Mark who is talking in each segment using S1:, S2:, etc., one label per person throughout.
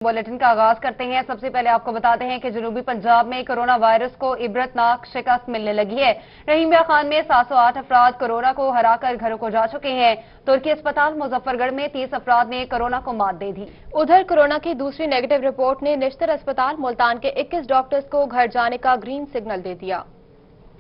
S1: Bulletin का आगाज करते हैं। सबसे पहले आपको बताते हैं कि जनूबी पंजाब में कोरोना वायरस को इबरतनाक शिकस्त मिलने लगी है। रहीमिया खान में 708 अफराद कोरोना को हराकर घरों को जा चुके हैं। तुर्की अस्पताल मुजफ्फरगढ़ में 30 अफराद ने कोरोना को मात दे दी।
S2: उधर कोरोना की दूसरी नेगेटिव रिपोर्ट ने निश्तर अस्पताल मुल्तान के 21 डॉक्टर्स को घर जाने का ग्रीन सिग्नल दे दिया।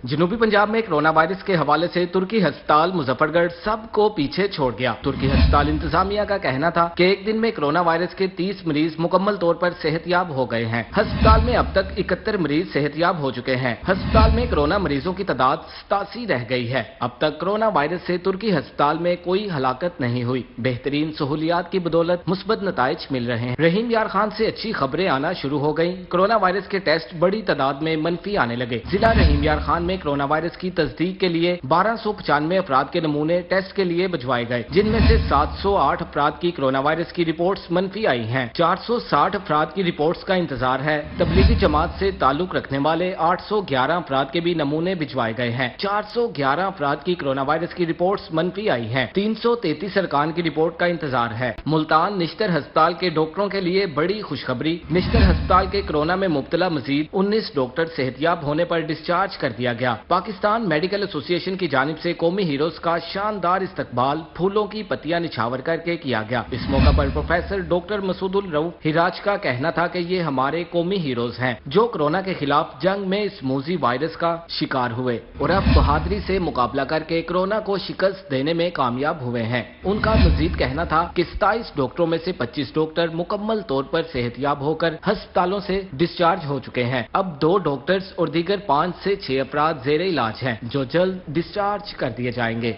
S3: जनूबी पंजाब में कोरोना वायरस के हवाले से तुर्की अस्पताल मुजफ्फरगढ़ सबको पीछे छोड़ गया। तुर्की अस्पताल इंतजामिया का कहना था कि एक दिन में कोरोना वायरस के 30 मरीज मुकम्मल तौर पर सेहतयाब हो गए हैं। अस्पताल में अब तक 71 मरीज सेहतयाब हो चुके हैं। अस्पताल में कोरोना मरीजों की तादाद 87 रह गई है। अब तक कोरोना वायरस से तुर्की अस्पताल में कोई हलाकत नहीं हुई। बेहतरीन सहूलियात की बदौलत मुस्बत नताइज मिल रहे हैं। रहीम यार खान से अच्छी खबरें आना शुरू हो गयी। कोरोना वायरस के टेस्ट बड़ी तादाद में मनफी आने लगे। जिला रहीम यार खान में कोरोना वायरस की तस्दीक के लिए 1295 अफराद के नमूने टेस्ट के लिए भिजवाए गए, जिनमें से 708 अफराद की कोरोना वायरस की रिपोर्ट्स मनफी आई हैं। 460 अफराद की रिपोर्ट्स का इंतजार है। तबलीगी जमात से ताल्लुक रखने वाले 811 अफराद के भी नमूने भिजवाए गए हैं। 411 अफराद की कोरोना वायरस की रिपोर्ट्स मनफी आई हैं। 333 अरकान की रिपोर्ट का इंतजार है। मुल्तान निश्तर अस्पताल के डॉक्टरों के लिए बड़ी खुशखबरी। निश्तर अस्पताल के कोरोना में मुब्तला मजीद 19 डॉक्टर सेहतयाब होने पर डिस्चार्ज कर दिया गया। पाकिस्तान मेडिकल एसोसिएशन की जानिब से कौमी हीरोज का शानदार इस्तकबाल फूलों की पत्तियां निछावर करके किया गया। इस मौका पर प्रोफेसर डॉक्टर मसूदुल रऊफ हिराज का कहना था कि ये हमारे कौमी हीरोज हैं जो कोरोना के खिलाफ जंग में इस मूजी वायरस का शिकार हुए और अब बहादुरी से मुकाबला करके कोरोना को शिकस्त देने में कामयाब हुए हैं। उनका मजीद कहना था कि 27 डॉक्टरों में से 25 डॉक्टर मुकम्मल तौर पर सेहतयाब होकर अस्पतालों से डिस्चार्ज हो चुके हैं। अब 2 डॉक्टर्स और दीगर 5 से 6 अफराद जेरे इलाज हैं जो जल्द डिस्चार्ज कर दिए जाएंगे।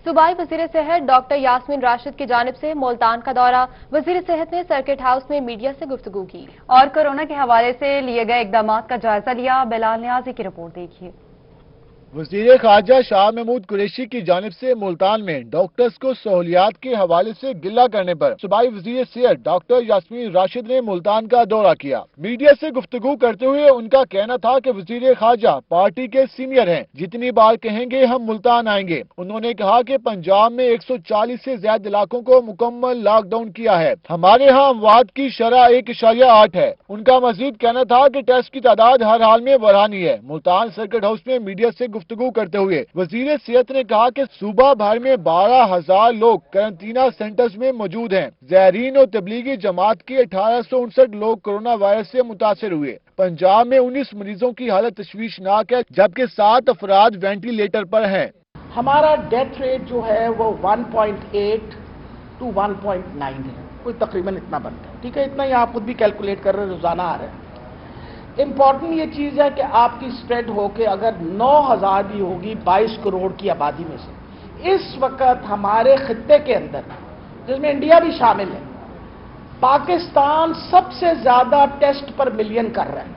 S2: सूबाई वजीर सेहत डॉक्टर यास्मीन राशिद की जानिब से मुल्तान का दौरा। वजीर सेहत ने सर्किट हाउस में मीडिया से गुफ्तगू की
S1: और कोरोना के हवाले से लिए गए इकदाम का जायजा लिया। बिलाल नियाजी की रिपोर्ट देखिए।
S4: वज़ीर ख़ारजा शाह महमूद कुरैशी की जानिब से मुल्तान में डॉक्टर्स को सहूलियात के हवाले से गिला करने पर सूबाई वज़ीर सेहत डॉक्टर यास्मीन राशिद ने मुल्तान का दौरा किया। मीडिया से गुफ्तगू करते हुए उनका कहना था कि वज़ीर ख़ारजा पार्टी के सीनियर हैं, जितनी बार कहेंगे हम मुल्तान आएंगे। उन्होंने कहा कि पंजाब में 140 से ज्यादा इलाकों को मुकम्मल लॉकडाउन किया है। हमारे यहाँ अमवात की शरह 1.8 है। उनका मजीद कहना था कि टेस्ट की तादाद हर हाल में बढ़ानी है। मुल्तान सर्किट हाउस में मीडिया से गुफ्तगू करते हुए वजीर सेहत ने कहा कि सूबा भर में 12,000 लोग क्वारंटीना सेंटर्स में मौजूद हैं। ज़ायरीन और तबलीगी जमात के 1859 लोग कोरोना वायरस से मुतासर हुए। पंजाब में 19 मरीजों की हालत तशवीशनाक है, जबकि 7 अफराद वेंटिलेटर पर हैं।
S5: हमारा डेथ रेट जो है वो 1.8 to 1.9 है, कोई तकरीबन इतना बनता है। ठीक है, इतना ही आप खुद भी कैलकुलेट कर रहे हैं, रोजाना आ रहे हैं। इम्पॉर्टेंट ये चीज है कि आपकी स्प्रेड होके अगर 9,000 भी होगी 22 करोड़ की आबादी में से, इस वक्त हमारे खित्ते के अंदर, जिसमें इंडिया भी शामिल है, पाकिस्तान सबसे ज्यादा टेस्ट पर मिलियन कर रहा है।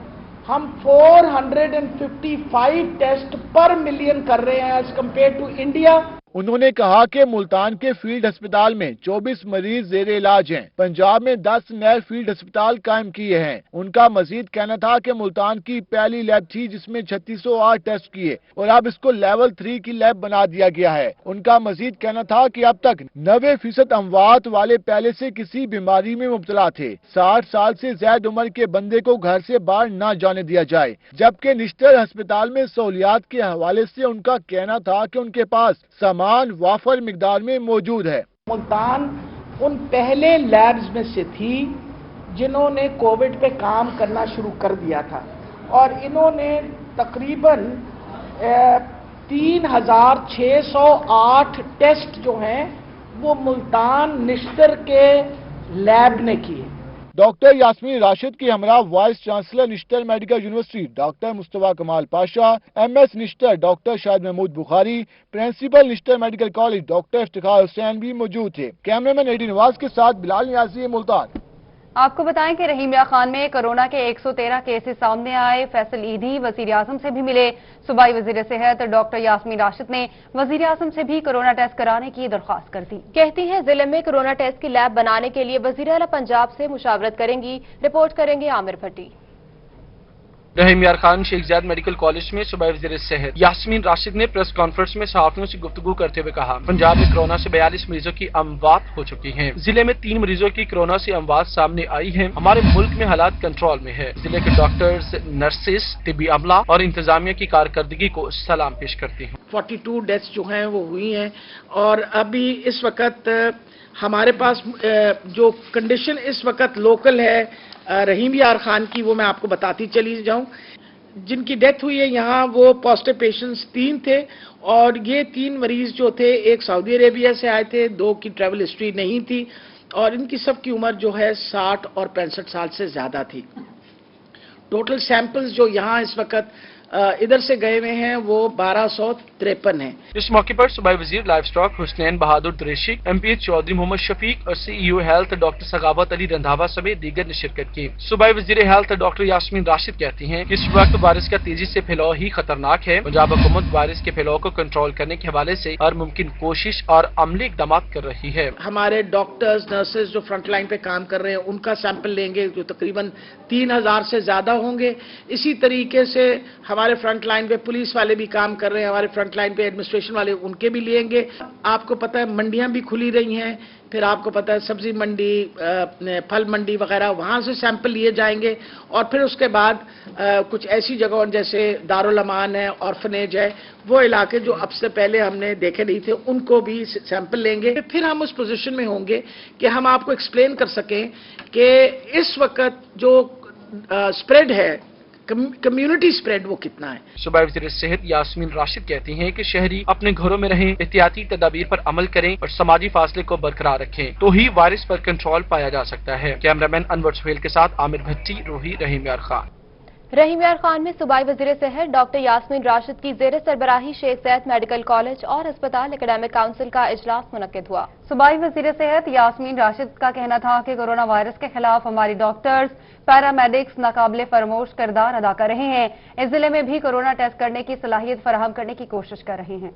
S5: हम 455 टेस्ट पर मिलियन कर रहे हैं एज कंपेयर टू इंडिया।
S4: उन्होंने कहा कि मुल्तान के फील्ड अस्पताल में 24 मरीज जेरे इलाज हैं। पंजाब में 10 नए फील्ड अस्पताल कायम किए हैं। उनका मजीद कहना था कि मुल्तान की पहली लैब थी जिसमें 3608 टेस्ट किए और अब इसको लेवल 3 की लैब बना दिया गया है। उनका मजीद कहना था कि अब तक 90% अमवात वाले पहले से किसी बीमारी में मुब्तला थे। 60 साल से ज्यादा उम्र के बंदे को घर से बाहर न जाने दिया जाए। जबकि निश्तर अस्पताल में सहूलियात के हवाले से उनका कहना था कि उनके पास सामान वाफर मिकदार में मौजूद है।
S5: मुल्तान उन पहले लैब्स में से थी जिन्होंने कोविड पे काम करना शुरू कर दिया था और इन्होंने तकरीबन 3,608 टेस्ट जो हैं वो मुल्तान निश्तर के लैब ने किए।
S4: डॉक्टर यास्मीन राशिद की हमरा vice chancellor Nishtar medical university doctor Mustafa Kamal Pasha, MS Nishtar doctor Shahid Mahmood Bukhari, principal Nishtar medical college doctor Iftikhar Hussain भी मौजूद थे। कैमरामैन एडी नवाज के साथ बिलाल नियाजी, मुल्तान।
S1: आपको बताएं कि रहीमिया खान में कोरोना के 113 केसेस सामने आए। फैसल ईदी वजीर आजम से भी मिले। सूबाई वजीर सेहत डॉक्टर यास्मीन राशिद ने वजीर आजम से भी कोरोना टेस्ट कराने की दरख्वास्त कर दी।
S2: कहती हैं जिले में कोरोना टेस्ट की लैब बनाने के लिए वजीर आला पंजाब से मुशावरत करेंगी। रिपोर्ट करेंगे आमिर भट्टी।
S6: रहीम यार Khan Sheikh Zayed medical college में सूबाई वज़ीर सेहत यास्मीन राशिद ने प्रेस कॉन्फ्रेंस में सहाफ़ियों से गुफ्तगू करते हुए कहा, पंजाब में कोरोना से 42 मरीजों की अमवात हो चुकी हैं। जिले में 3 मरीजों की कोरोना से अमवात सामने आई है। हमारे मुल्क में हालात कंट्रोल में है। जिले के डॉक्टर्स, नर्सेस, तिब्बी अमला और इंतजामिया की कारकर्दगी को सलाम पेश करती हूँ।
S5: 42 डेथ्स जो हैं वो हुई हैं और अभी इस वक्त हमारे पास जो कंडीशन इस वक्त लोकल है रहीम यार खान की, वो मैं आपको बताती चली जाऊं। जिनकी डेथ हुई है यहाँ वो पॉजिटिव पेशेंट्स 3 थे और ये 3 मरीज जो थे, एक सऊदी अरेबिया से आए थे, 2 की ट्रैवल हिस्ट्री नहीं थी और इनकी सबकी उम्र जो है 60 और 65 साल से ज्यादा थी। टोटल सैंपल्स जो यहाँ इस वक्त इधर से गए हुए हैं वो 1253 हैं।
S6: इस मौके पर सूबाई वजीर livestock Husnain Bahadur Qureshi, MP Chaudhry Mohammad Shafiq और CEO health doctor Sakhawat Ali Randhawa समेत दीगर ने शिरकत की। सूबाई वजीर हेल्थ डॉक्टर यास्मीन राशिद कहती हैं, इस वक्त वायरस का तेजी से फैलाव ही खतरनाक है। पंजाब हुकूमत वायरस के फैलाव को कंट्रोल करने के हवाले से हर मुमकिन कोशिश और अमली इकदाम कर रही है।
S5: हमारे डॉक्टर्स, नर्सेज जो फ्रंट लाइन पे काम कर रहे हैं उनका सैंपल लेंगे जो तकरीबन 3000 से ज्यादा होंगे। इसी तरीके से हमारे फ्रंट लाइन पे पुलिस वाले भी काम कर रहे हैं, हमारे फ्रंट लाइन पे एडमिनिस्ट्रेशन वाले उनके भी लेंगे। आपको पता है मंडियां भी खुली रही हैं, फिर आपको पता है सब्जी मंडी, फल मंडी वगैरह, वहां से सैंपल लिए जाएंगे और फिर उसके बाद कुछ ऐसी जगहों जैसे दारुल अमान है, ऑर्फनेज है, वो इलाके जो अब से पहले हमने देखे नहीं थे उनको भी सैंपल लेंगे। फिर हम उस पोजीशन में होंगे कि हम आपको एक्सप्लेन कर सकें कि इस वक्त जो स्प्रेड है, कम्युनिटी स्प्रेड, वो कितना है।
S6: सूबाई वज़ीर सेहत यास्मीन राशिद कहती हैं कि शहरी अपने घरों में रहें, एहतियाती तदाबीर पर अमल करें और समाजी फासले को बरकरार रखें, तो ही वायरस पर कंट्रोल पाया जा सकता है। कैमरामैन अनवर सुहेल के साथ आमिर भट्टी, रोही, रहीम यार खान।
S2: रहीम यार खान में सूबाई वज़ीर सेहत डॉक्टर यास्मीन राशिद की ज़ेर सरबराही शेख ज़ायद मेडिकल कॉलेज और अस्पताल एकेडमिक काउंसिल का इजलास मुनक्किद हुआ।
S1: सूबाई वज़ीर सेहत यास्मीन राशिद का कहना था कि कोरोना वायरस के खिलाफ हमारी डॉक्टर्स, पैरामेडिक्स नाकाबिले फरमोश किरदार अदा कर रहे हैं। इस जिले में भी कोरोना टेस्ट करने की सलाहियत फराहम करने की कोशिश कर रहे हैं।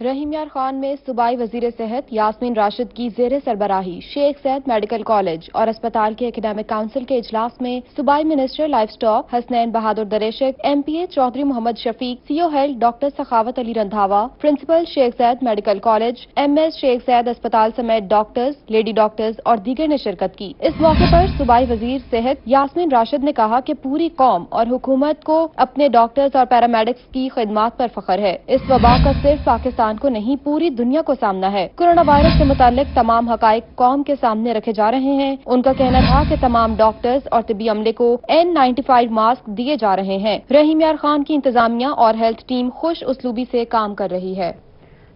S2: रहीम यार खान में सूबाई वज़ीर सेहत यास्मीन राशिद की ज़ेर सरबराही शेख ज़ायद मेडिकल कॉलेज और अस्पताल के एकेडमिक काउंसिल के इजलास में सूबाई minister livestock Husnain Bahadur Qureshi, MPA Chaudhry Mohammad Shafiq, CO health doctor Sakhawat Ali Randhawa, principal Sheikh Zayed medical college, MS Sheikh Zayed अस्पताल समेत डॉक्टर्स, लेडी डॉक्टर्स और दीगर ने शिरकत की। इस मौके पर सूबाई वज़ीर सेहत यास्मीन राशिद ने कहा कि पूरी कौम और हुकूमत को अपने डॉक्टर्स और पैरामेडिक्स की खिदमत पर फख्र है। इस वबा का सिर्फ पाकिस्तान को नहीं, पूरी दुनिया को सामना है। कोरोना वायरस से मुताल्लिक तमाम हकाइक कौम के सामने रखे जा रहे हैं। उनका कहना था कि तमाम डॉक्टर्स और तिब्बी अमले को N95 मास्क दिए जा रहे हैं। रहीम यार खान की इंतजामिया और हेल्थ टीम खुश उसलूबी से काम कर रही है।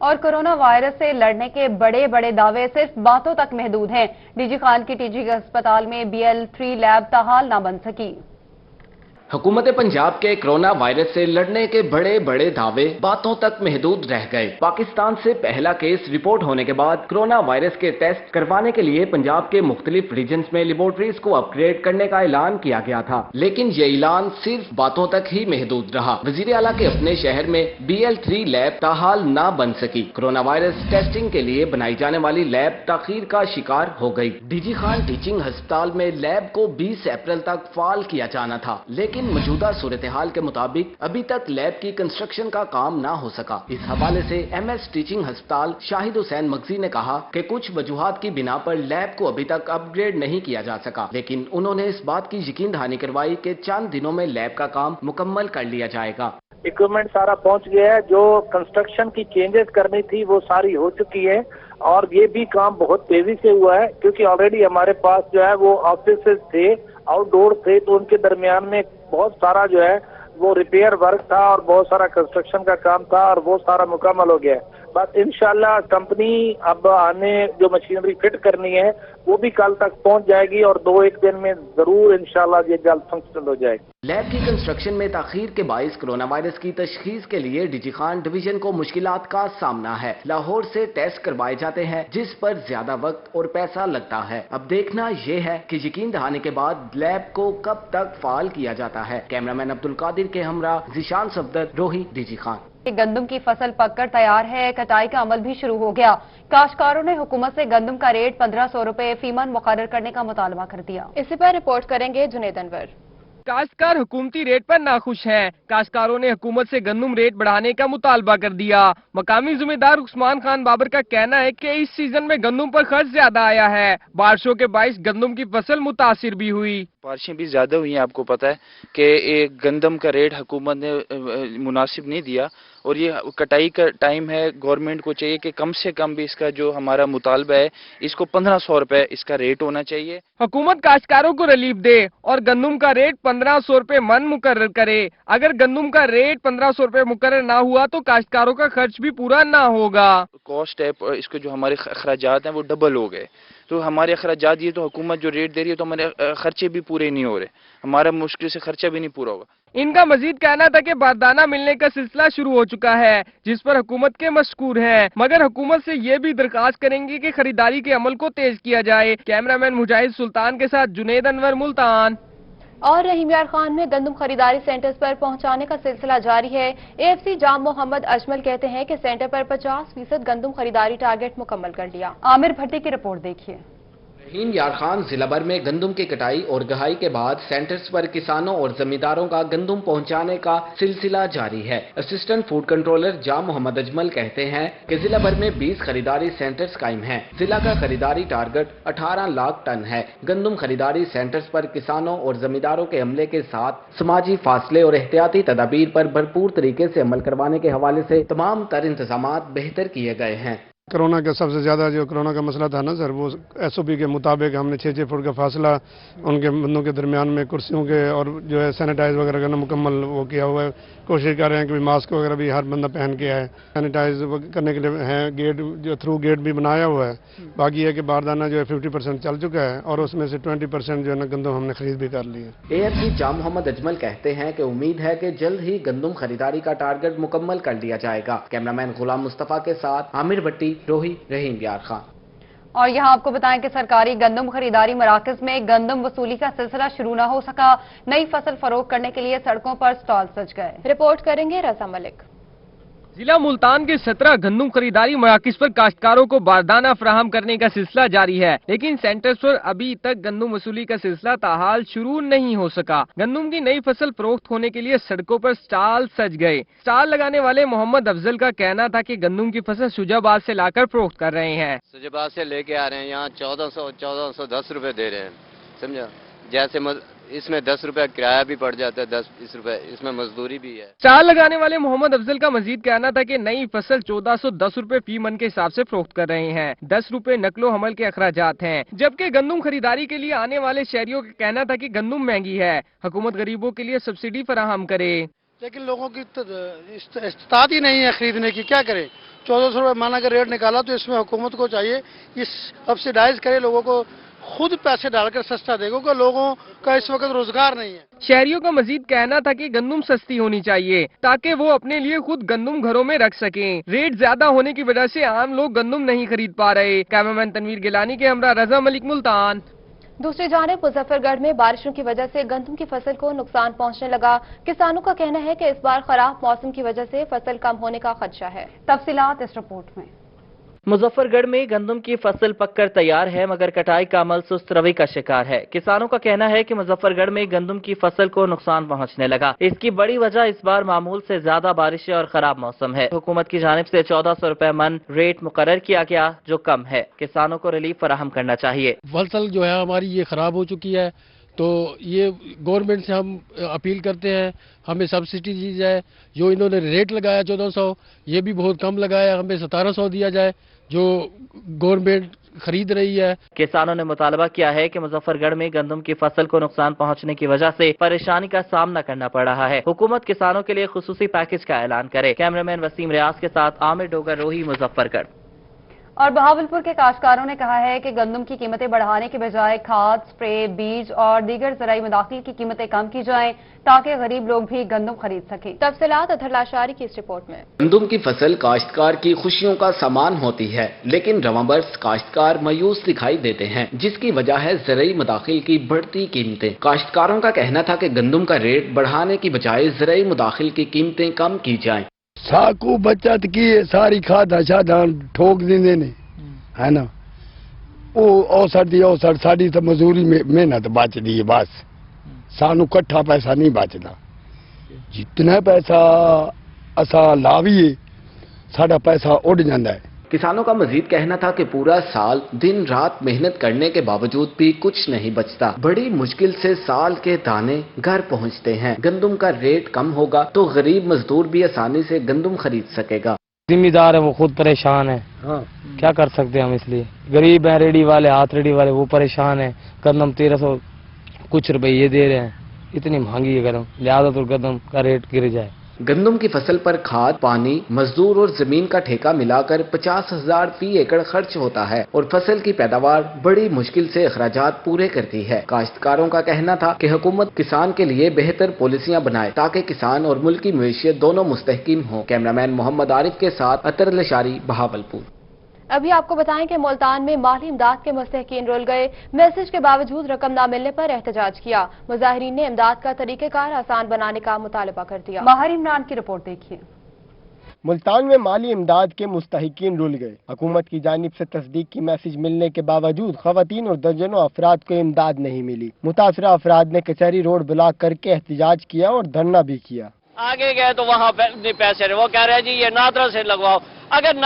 S1: और कोरोना वायरस से लड़ने के बड़े बड़े दावे सिर्फ बातों तक महदूद हैं। डीजी खान की टीजी अस्पताल में BL3 लैब ताहाल ना बन सकी।
S3: हुकूमत पंजाब के कोरोना वायरस से लड़ने के बड़े बड़े दावे बातों तक महदूद रह गए। पाकिस्तान से पहला केस रिपोर्ट होने के बाद कोरोना वायरस के टेस्ट करवाने के लिए पंजाब के मुख्तलिफ रीजन्स में लेबोरेटरीज को अपग्रेड करने का ऐलान किया गया था, लेकिन ये ऐलान सिर्फ बातों तक ही महदूद रहा। वजीर आला के अपने शहर में BL3 लैब ताहाल ना बन सकी। कोरोना वायरस टेस्टिंग के लिए बनाई जाने वाली लैब ताखीर का शिकार हो गई। डीजी खान टीचिंग अस्पताल में लैब को 20 अप्रैल तक फाल किया जाना था, लेकिन मौजूदा सूरत हाल के मुताबिक अभी तक लैब की कंस्ट्रक्शन का काम ना हो सका। इस हवाले से MS टीचिंग अस्पताल शाहिद हुसैन मगजी ने कहा कि कुछ वजूहात की बिना पर लैब को अभी तक अपग्रेड नहीं किया जा सका, लेकिन उन्होंने इस बात की यकीन दहानी करवाई कि चंद दिनों में लैब का काम मुकम्मल कर लिया जाएगा।
S7: इक्विपमेंट सारा पहुंच गया है, जो कंस्ट्रक्शन की चेंजेस करनी थी वो सारी हो चुकी है और ये भी काम बहुत तेजी से हुआ है क्योंकि ऑलरेडी हमारे पास जो है वो ऑफिसेज थे, आउटडोर थे, तो उनके दरमियान में बहुत सारा जो है वो रिपेयर वर्क था और बहुत सारा कंस्ट्रक्शन का काम था और वो सारा मुकम्मल हो गया है। बस इंशाल्लाह कंपनी अब आने जो मशीनरी फिट करनी है वो भी कल तक पहुंच जाएगी और 2-1 दिन में जरूर इंशाल्लाह ये जल्द फंक्शनल हो जाएगी।
S3: लैब की कंस्ट्रक्शन में ताखीर के बाइस कोरोना वायरस की तशखीस के लिए डीजी खान डिवीजन को मुश्किलात का सामना है। लाहौर से टेस्ट करवाए जाते हैं जिस पर ज्यादा वक्त और पैसा लगता है। अब देखना यह है कि यकीन दहाने के बाद लैब को कब तक फाल किया जाता है। कैमरामैन अब्दुल कादिर के हमरा जिशान सफदर, रोही, डीजी खान।
S1: गंदम की फसल पककर तैयार है, कटाई का अमल भी शुरू हो गया। काश्तकारों ने हुकूमत से गंदम का रेट 1500 रुपए फीमन मुकर्रर करने का मुतालबा कर दिया।
S2: इसी पर रिपोर्ट करेंगे जुनेद अनवर।
S8: काश्तकार हुकूमती रेट पर नाखुश हैं। काश्तकारों ने हुकूमत से गंदम रेट बढ़ाने का मुतालबा कर दिया। मकामी जिम्मेदार उस्मान खान बाबर का कहना है कि इस सीजन में गंदम पर खर्च ज्यादा आया है। बारिशों के बाइस गंदम की फसल मुतासिर भी हुई।
S9: बारिशें भी ज्यादा हुई हैं। आपको पता है कि एक गंदम का रेट हुकूमत ने मुनासिब नहीं दिया और ये कटाई का टाइम है। गवर्नमेंट को चाहिए कि कम से कम भी इसका जो हमारा मुतालबा है इसको 1500 रुपए इसका रेट होना चाहिए।
S8: हुकूमत काश्तकारों को रिलीफ दे और गंदम का रेट 1500 रुपए मन मुकर्रर करे। अगर गंदम का रेट 1500 रुपए मुकर्रर ना हुआ तो काश्तकारों का खर्च भी पूरा ना होगा।
S9: कॉस्ट है इसको जो हमारे अखराजात हैं वो डबल हो गए। तो हमारे अखराजात ये तो हुकूमत जो रेट दे रही है तो हमारे खर्चे भी पूरे नहीं हो रहे। हमारा मुश्किल से खर्चा भी नहीं पूरा होगा।
S8: इनका मजीद कहना था कि बारदाना मिलने का सिलसिला शुरू हो चुका है जिस पर हुकूमत के मशकूर हैं, मगर हुकूमत से ये भी दरख्वास्त करेंगे कि खरीदारी के अमल को तेज किया जाए। कैमरामैन मुजाहिद सुल्तान के साथ जुनेद अनवर, मुल्तान।
S2: और रहीम यार खान में गंदम खरीदारी सेंटर्स पर पहुंचाने का सिलसिला जारी है। एएफसी जाम मोहम्मद अजमल कहते हैं कि सेंटर पर 50% गंदम खरीदारी टारगेट मुकम्मल कर लिया।
S1: आमिर भट्टी की रिपोर्ट देखिए।
S3: रहीम यार खान जिला भर में गंदम की कटाई और गहाई के बाद सेंटर्स पर किसानों और जमींदारों का गंदम पहुंचाने का सिलसिला जारी है। असिस्टेंट फूड कंट्रोलर जाम मोहम्मद अजमल कहते हैं कि जिला भर में 20 खरीदारी सेंटर्स कायम हैं। जिला का खरीदारी टारगेट 18 लाख टन है। गंदम खरीदारी सेंटर्स पर किसानों और जमींदारों के अमले के साथ समाजी फासले और एहतियाती तदाबीर पर भरपूर तरीके से अमल करवाने के हवाले से तमाम तर इंतजाम बेहतर किए गए हैं।
S10: कोरोना का सबसे ज़्यादा जो कोरोना का मसला था ना सर, वो एसओपी के मुताबिक हमने 6-6 फुट का फासला उनके बंदों के दरमियान में कुर्सियों के और जो है सैनिटाइज वगैरह करना मुकम्मल वो किया हुआ है। कोशिश कर रहे हैं कि मास्क वगैरह भी हर बंदा पहन के आए। सैनिटाइज करने के लिए है गेट जो थ्रू गेट भी बनाया हुआ है। बाकी है कि बारदाना जो है 50% चल चुका है और उसमें से 20% जो है ना गंदम हमने खरीद भी कर ली है।
S3: एएफसी जाम मोहम्मद अजमल कहते हैं कि उम्मीद है कि जल्द ही गंदम खरीदारी का टारगेट मुकम्मल कर लिया जाएगा। कैमरामैन गुलाम मुस्तफा के साथ आमिर भट्टी, रोही, रहीम यार खान।
S1: और यहाँ आपको बताएं कि सरकारी गंदम खरीदारी मराकज में गंदम वसूली का सिलसिला शुरू न हो सका। नई फसल फरोख्त करने के लिए सड़कों पर स्टॉल सज गए।
S2: रिपोर्ट करेंगे रजा मलिक।
S8: जिला मुल्तान के 17 गंदम खरीदारी मराकज पर काश्तकारों को बारदाना फराहम करने का सिलसिला जारी है, लेकिन सेंटर्स पर अभी तक गंदम वसूली का सिलसिला ताहाल शुरू नहीं हो सका। गंदम की नई फसल फरोख्त होने के लिए सड़कों पर स्टॉल सज गए। स्टॉल लगाने वाले मोहम्मद अफजल का कहना था कि गंदम की फसल शुजाबाद से लाकर फरोख्त कर रहे हैं।
S11: शुजाबाद से लेके आ रहे हैं, यहाँ 1410 रुपए दे रहे हैं, समझा। जैसे इसमें 10 रुपए किराया भी पड़ जाता है, 10-20 रुपए इसमें मजदूरी भी है।
S8: स्टॉल लगाने वाले मोहम्मद अफजल का मजीद कहना था कि नई फसल 1410 रुपए फी मन के हिसाब से फरोख्त कर रहे हैं। 10 रुपए नकलो हमल के अखराजात हैं, जबकि गंदम खरीदारी के लिए आने वाले शहरियों का कहना था कि गंदम महंगी है, हुकूमत गरीबों के लिए सब्सिडी फराहम करे।
S12: लेकिन लोगों की इस्तात ही नहीं है खरीदने की, क्या करें। 1400 रुपए माना का रेट निकाला तो इसमें हुकूमत को चाहिए ये सब्सिडाइज करे, लोगों को खुद पैसे डालकर सस्ता देगा, क्योंकि लोगों का इस वक्त रोजगार नहीं है।
S8: शहरियों का मजीद कहना था कि गंदम सस्ती होनी चाहिए ताकि वो अपने लिए खुद गंदम घरों में रख सकें। रेट ज्यादा होने की वजह से आम लोग गंदम नहीं खरीद पा रहे। कैमरामैन तनवीर गिलानी के हमरा रजा मलिक, मुल्तान।
S2: दूसरी जानिब मुजफ्फरगढ़ में बारिशों की वजह से गंदम की फसल को नुकसान पहुंचने लगा। किसानों का कहना है कि इस बार खराब मौसम की वजह से फसल कम होने का खदशा है।
S1: तफसीलात इस रिपोर्ट में।
S13: मुजफ्फरगढ़ में गंदम की फसल पककर तैयार है, मगर कटाई का अमल सुस्त रवि का शिकार है। किसानों का कहना है कि मुजफ्फरगढ़ में गंदम की फसल को नुकसान पहुंचने लगा। इसकी बड़ी वजह इस बार मामूल से ज्यादा बारिशें और खराब मौसम है। हुकूमत की जानिब से 1400 रुपए मन रेट मुकर्रर किया गया, जो कम है। किसानों को रिलीफ फराहम करना चाहिए।
S12: फसल जो है हमारी ये खराब हो चुकी है, तो ये गवर्नमेंट से हम अपील करते हैं हमें सब्सिडी दी जाए। जो इन्होंने रेट लगाया 1400, ये भी बहुत कम लगाया, हमें 1700 दिया जाए जो गवर्नमेंट खरीद रही है।
S13: किसानों ने मुतालबा किया है कि मुजफ्फरगढ़ में गंदम की फसल को नुकसान पहुंचने की वजह से परेशानी का सामना करना पड़ रहा है। हुकूमत किसानों के लिए खुसूसी पैकेज का ऐलान करे। कैमरामैन वसीम रियाज के साथ आमिर डोगर, रोही, मुजफ्फरगढ़।
S1: और बहावलपुर के काश्तकारों ने कहा है कि गंदम की कीमतें बढ़ाने के बजाय खाद, स्प्रे, बीज और दीगर ज़राई मदाखिल की कीमतें कम की जाएं ताकि गरीब लोग भी गंदम खरीद सकें।
S2: तफसीलात अतहर लाशारी की इस रिपोर्ट में।
S3: गंदम की फसल काश्तकार की खुशियों का सामान होती है, लेकिन रवां बरस काश्तकार मायूस दिखाई देते हैं, जिसकी वजह है ज़राई मदाखिल की बढ़ती कीमतें। काश्तकारों का कहना था कि गंदम का रेट बढ़ाने की बजाय ज़राई मदाखिल की कीमतें कम की जाएं।
S14: साकू बचत की सारी खाद शादान ठोक देंगे ने, है ना। वो औसर दी औसर साड़ी तो मजदूरी मेहनत बच दी है बस। सानू कट्ठा पैसा नहीं बचता। जितना पैसा असा लावीए साडा पैसा उड़ जाता है।
S3: किसानों का मजीद कहना था कि पूरा साल दिन रात मेहनत करने के बावजूद भी कुछ नहीं बचता। बड़ी मुश्किल से साल के दाने घर पहुंचते हैं। गंदम का रेट कम होगा तो गरीब मजदूर भी आसानी से गंदम खरीद सकेगा।
S15: जिम्मेदार है वो खुद परेशान है। हाँ। क्या कर सकते हैं हम, इसलिए गरीब हैं, रेडी वाले, हाथ रेडी वाले वो परेशान है। गंदम 1300 कुछ रुपये दे रहे हैं, इतनी महंगी है गंदम, लिहाजा तो गंदम का रेट गिर जाए।
S3: गंदम की फसल पर खाद, पानी, मजदूर और जमीन का ठेका मिलाकर 50,000 फी एकड़ खर्च होता है और फसल की पैदावार बड़ी मुश्किल से अखराजात पूरे करती है। काश्तकारों का कहना था कि हुकूमत किसान के लिए बेहतर पॉलिसियां बनाए ताकि किसान और मुल्क की मईशत दोनों मुस्तहकीम हो। कैमरामैन मोहम्मद आरिफ के साथ अतर लशारी, बहावलपुर।
S2: अभी आपको बताएं कि मुल्तान में माली इमदाद के मुस्तहकीन रुल गए। मैसेज के बावजूद रकम न मिलने पर एहतजाज किया। मुजाहिरीन ने इमदाद का तरीक़ेकार आसान बनाने का मुतालबा कर दिया।
S1: माहिर इमरान की रिपोर्ट देखिए।
S16: मुल्तान में माली इमदाद के मुस्तहकीन रुल गए। हुकूमत की जानिब से तस्दीक की मैसेज मिलने के बावजूद खवातीन और दर्जनों अफराद को इमदाद नहीं मिली। मुतासरा अफराद ने कचहरी रोड ब्लॉक करके एहतजाज किया और धरना भी किया।
S17: आगे गए तो वहाँ पैसे वो कह रहे हैं जी ये नादरा से लगवाओ। अगर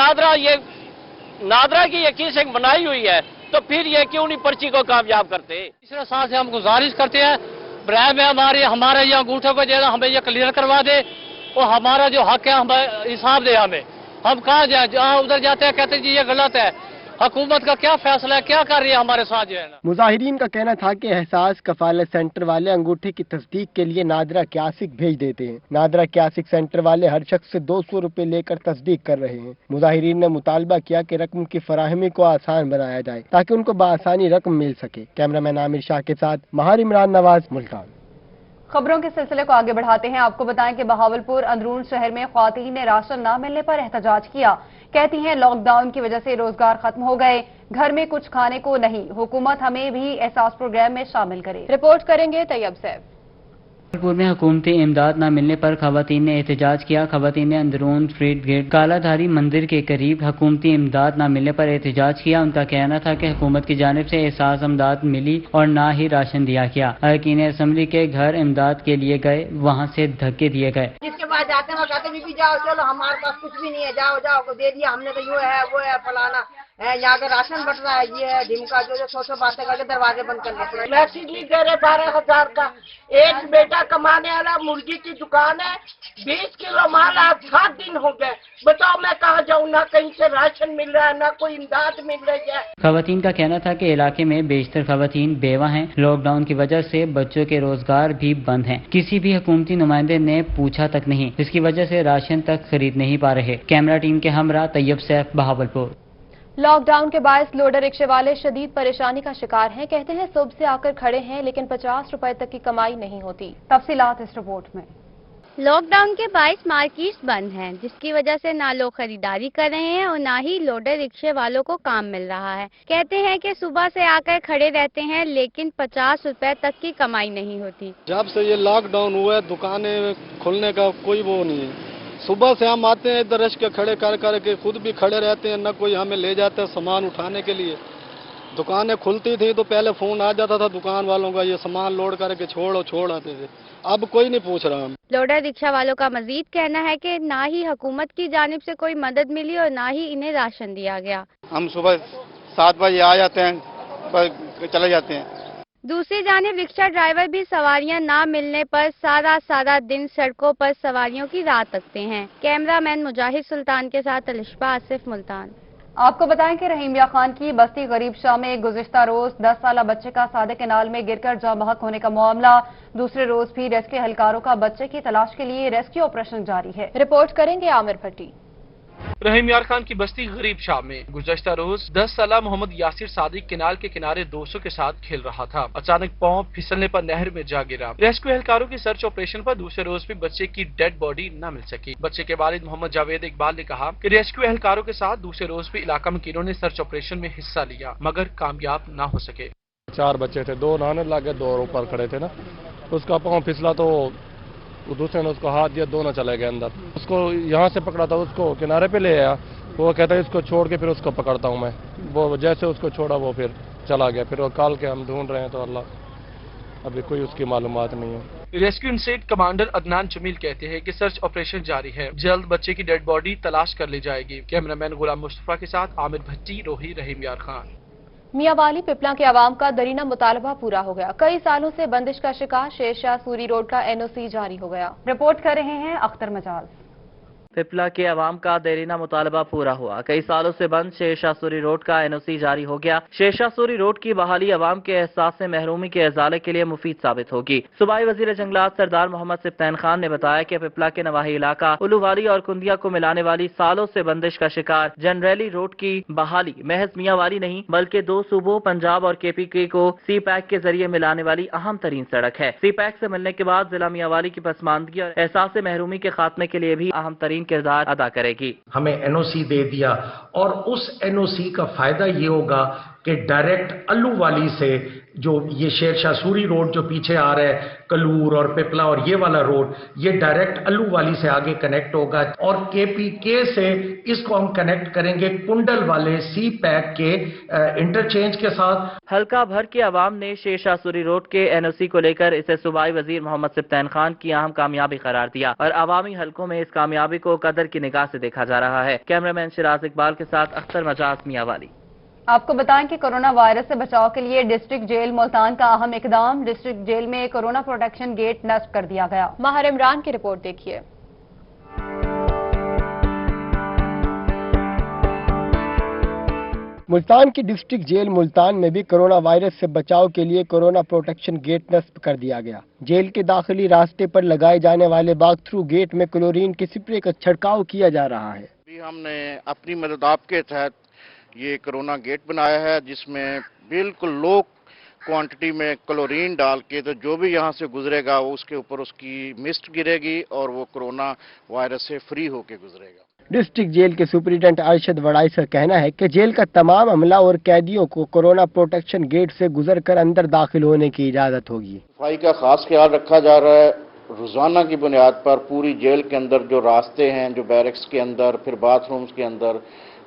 S17: नादरा की ये कीसिंग बनाई हुई है तो फिर ये क्यों नहीं पर्ची को कामयाब करते।
S18: तीसरे साल से हम गुजारिश करते हैं बराए में हमारे ये अंगूठे को देना, हमें ये क्लियर करवा दे और हमारा जो हक है हमें हिसाब दे। हम कहाँ जाए, जहाँ उधर जाते हैं कहते जी ये गलत है। हुकूमत का क्या फैसला है, क्या कर रही है हमारे साथ जो है ना।
S16: मुजाहिरीन का कहना था कि एहसास कफालत सेंटर वाले अंगूठे की तस्दीक के लिए नादरा क्यासिक भेज देते हैं। नादरा क्यासिक सेंटर वाले हर शख्स से 200 रुपए लेकर तस्दीक कर रहे हैं। मुजाहिरीन ने मुतालबा किया कि रकम की फराहमी को आसान बनाया जाए ताकि उनको बआसानी रकम मिल सके। कैमरामैन आमिर शाह के साथ माहिर इमरान नवाज, मुल्तान।
S1: खबरों के सिलसिले को आगे बढ़ाते हैं। आपको बताएं कि बहावलपुर अंदरून शहर में ख्वातीन ने राशन न मिलने पर एहतजाज किया। कहती हैं लॉकडाउन की वजह से रोजगार खत्म हो गए, घर में कुछ खाने को नहीं। हुकूमत हमें भी एहसास प्रोग्राम में शामिल करे।
S2: रिपोर्ट करेंगे तैयब सैफ।
S19: बहावलपुर में हुकूमती इमदाद न मिलने पर खवातीन ने एहतजाज किया। खवातीन ने अंदरून स्ट्रीट गेट कालाधारी मंदिर के करीब हुकूमती इमदाद न मिलने पर एहतजाज किया। उनका कहना था कि हुकूमत की जानिब से एहसास इमदाद मिली और न ही राशन दिया गया। अरकान असम्बली के घर इमदाद के लिए गए, वहाँ से धक्के दिए गए।
S20: जिसके पास जाते हैं वो कहते बीबी जाओ, चलो हमारे पास कुछ भी नहीं है, जाओ जाओ को दे दिया हमने, तो ये है वो है फलाना है, यहाँ का राशन बट रहा है, ये है ढिमका जो सौ बातें करके दरवाजे बंद कर लेते हैं।
S5: मैसेज नहीं दे रहे 12,000 का। एक बेटा कमाने वाला मुर्गी की दुकान है, 20 किलो माल आज 7 दिन हो गए। बताओ मैं कहाँ जाऊँ, ना कहीं से राशन मिल रहा है ना कोई इमदाद मिल रही है।
S19: खवातीन का कहना था कि इलाके में बेशतर खवातीन बेवा हैं। लॉकडाउन की वजह से बच्चों के रोजगार भी बंद हैं। किसी भी हुकूमती नुमाइंदे ने पूछा तक नहीं, जिसकी वजह से राशन तक खरीद नहीं पा रहे। कैमरा टीम के हमरा तैयब सैफ, बहावलपुर।
S2: लॉकडाउन के बायस लोडर रिक्शे वाले शदीद परेशानी का शिकार हैं। कहते हैं सुबह से आकर खड़े हैं लेकिन 50 रुपए तक की कमाई नहीं होती।
S1: तफसीलात इस रिपोर्ट में।
S21: लॉकडाउन के बायस मार्केट्स बंद हैं, जिसकी वजह से ना लोग खरीदारी कर रहे हैं और ना ही लोडर रिक्शे वालों को काम मिल रहा है। कहते हैं कि सुबह से आकर खड़े रहते हैं लेकिन 50 रुपए तक की कमाई नहीं होती।
S22: जब से ये लॉकडाउन हुआ है दुकानें खुलने का कोई वो नहीं है। सुबह से हम आते हैं इधर रश के खड़े कर करके खुद भी खड़े रहते हैं, न कोई हमें ले जाता है सामान उठाने के लिए। दुकानें खुलती थी तो पहले फोन आ जाता था दुकान वालों का, ये सामान लोड करके छोड़ आते थे। अब कोई नहीं पूछ रहा।
S21: लोडर रिक्शा वालों का मजीद कहना है कि ना ही हुकूमत की जानिब से कोई मदद मिली और ना ही इन्हें राशन दिया गया।
S22: हम सुबह 7 बजे आ जाते हैं, चले जाते हैं।
S21: दूसरी जानिब रिक्शा ड्राइवर भी सवारियां ना मिलने पर सारा दिन सड़कों पर सवारियों की राह तकते हैं। कैमरामैन मुजाहिद सुल्तान के साथ अलिशबा आसिफ, मुल्तान।
S1: आपको बताएं कि रहीमिया खान की बस्ती गरीब शाह में गुज़िश्ता रोज 10 साला बच्चे का सादे केनाल में गिरकर जाँ बहक होने का मामला। दूसरे रोज भी रेस्क्यू एहलकारों का बच्चे की तलाश के लिए रेस्क्यू ऑपरेशन जारी है।
S2: रिपोर्ट करेंगे आमिर भट्टी।
S6: रहीम यार खान की बस्ती गरीब शाह में गुज़श्ता रोज 10 साला मोहम्मद यासिर सादिक केनाल के किनारे दोस्तों के साथ खेल रहा था। अचानक पांव फिसलने पर नहर में जा गिरा। रेस्क्यू एहलकारों की सर्च ऑपरेशन पर दूसरे रोज भी बच्चे की डेड बॉडी न मिल सकी। बच्चे के वालिद मोहम्मद जावेद इकबाल ने कहा कि रेस्क्यू एहलकारों के साथ दूसरे रोज भी इलाका मकीनों ने सर्च ऑपरेशन में हिस्सा लिया मगर कामयाब न हो सके।
S10: 4 बच्चे थे, 2 नहाने लगे, 2 ऊपर खड़े थे ना, उसका पाँव फिसला तो दूसरे ने उसको हाथ दिया, दोनों चले गए अंदर। उसको यहाँ से पकड़ा था, उसको किनारे पे ले आया, वो कहता है इसको छोड़ के फिर उसको पकड़ता हूँ मैं। वो जैसे उसको छोड़ा वो फिर चला गया। फिर वो काल के हम ढूंढ रहे हैं तो
S4: अभी कोई उसकी मालूमात नहीं है।
S6: रेस्क्यू इनसेट कमांडर अदनान जमील कहते हैं कि सर्च ऑपरेशन जारी है, जल्द बच्चे की डेड बॉडी तलाश कर ली जाएगी। कैमरामैन गुलाम मुस्तफा के साथ आमिर भट्टी, रोही, रहीम यार खान।
S2: मियांवाली पिपला के आवाम का दरीना मुतालबा पूरा हो गया। कई सालों से बंदिश का शिकार शेरशाह सूरी रोड का NOC जारी हो गया।
S1: रिपोर्ट कर रहे हैं अख्तर मजाज।
S13: पिपला के अवाम का देरीना मुतालबा पूरा हुआ। कई सालों से बंद शेरशाह सूरी रोड का NOC जारी हो गया। शेरशाह सूरी रोड की बहाली अवाम के एहसास से महरूमी के इजाले के लिए मुफीद साबित होगी। सूबाई वजीर जंगलात सरदार मोहम्मद सिफ्तैन खान ने बताया कि पिपला के नवाही इलाका उलूवाली और कुंदिया को मिलाने वाली सालों से बंदिश का शिकार जनरैली रोड की बहाली महज मियांवाली नहीं बल्कि दो सूबों पंजाब और KPK को CPAC के जरिए मिलाने वाली अहम तरीन सड़क है। CPAC से मिलने के बाद जिला मियांवाली की पसमानदगी और एहसास से महरूमी के खात्मे के लिए भी अहम तरीन किरदार अदा करेगी।
S7: हमें NOC दे दिया और उस NOC का फायदा ये होगा कि डायरेक्ट अल्लूवाली से जो ये शेरशाह सूरी रोड जो पीछे आ रहा है कलूर और पिपला और ये वाला रोड ये डायरेक्ट अल्लूवाली से आगे कनेक्ट होगा और KPK से इसको हम कनेक्ट करेंगे कुंडल वाले CPAC के इंटरचेंज के साथ।
S13: हल्का भर के अवाम ने शेरशाह सूरी रोड के NOC को लेकर इसे सूबाई वजीर मोहम्मद सिफ्तैन खान की अहम कामयाबी करार दिया और अवामी हलकों में इस कामयाबी को कदर की निगाह से देखा जा रहा है। कैमरामैन शिराज इकबाल के साथ अख्तर मजाज, मियांवाली।
S1: आपको बताएं कि कोरोना वायरस से बचाव के लिए डिस्ट्रिक्ट जेल मुल्तान का अहम इकदाम। डिस्ट्रिक्ट जेल में कोरोना प्रोटेक्शन गेट नस्ब कर दिया गया।
S2: माहिर इमरान की रिपोर्ट देखिए।
S16: मुल्तान की डिस्ट्रिक्ट जेल मुल्तान में भी कोरोना वायरस से बचाव के लिए कोरोना प्रोटेक्शन गेट नस्ब कर दिया गया। जेल के दाखिली रास्ते पर लगाए जाने वाले वॉक थ्रू गेट में क्लोरीन के स्प्रे का छिड़काव किया जा रहा है।
S23: हमने अपनी मदद आपके तहत ये कोरोना गेट बनाया है जिसमें बिल्कुल लो क्वांटिटी में क्लोरीन डाल के तो जो भी यहाँ से गुजरेगा वो उसके ऊपर उसकी मिस्ट गिरेगी और वो कोरोना वायरस से फ्री होके गुजरेगा।
S16: डिस्ट्रिक्ट जेल के सुपरिटेंडेंट अरशद वड़ाई का कहना है कि जेल का तमाम अमला और कैदियों को कोरोना प्रोटेक्शन गेट से गुजर कर अंदर दाखिल होने की इजाजत होगी।
S23: सफाई का खास ख्याल रखा जा रहा है। रोजाना की बुनियाद पर पूरी जेल के अंदर जो रास्ते हैं जो बैरक्स के अंदर फिर बाथरूम्स के अंदर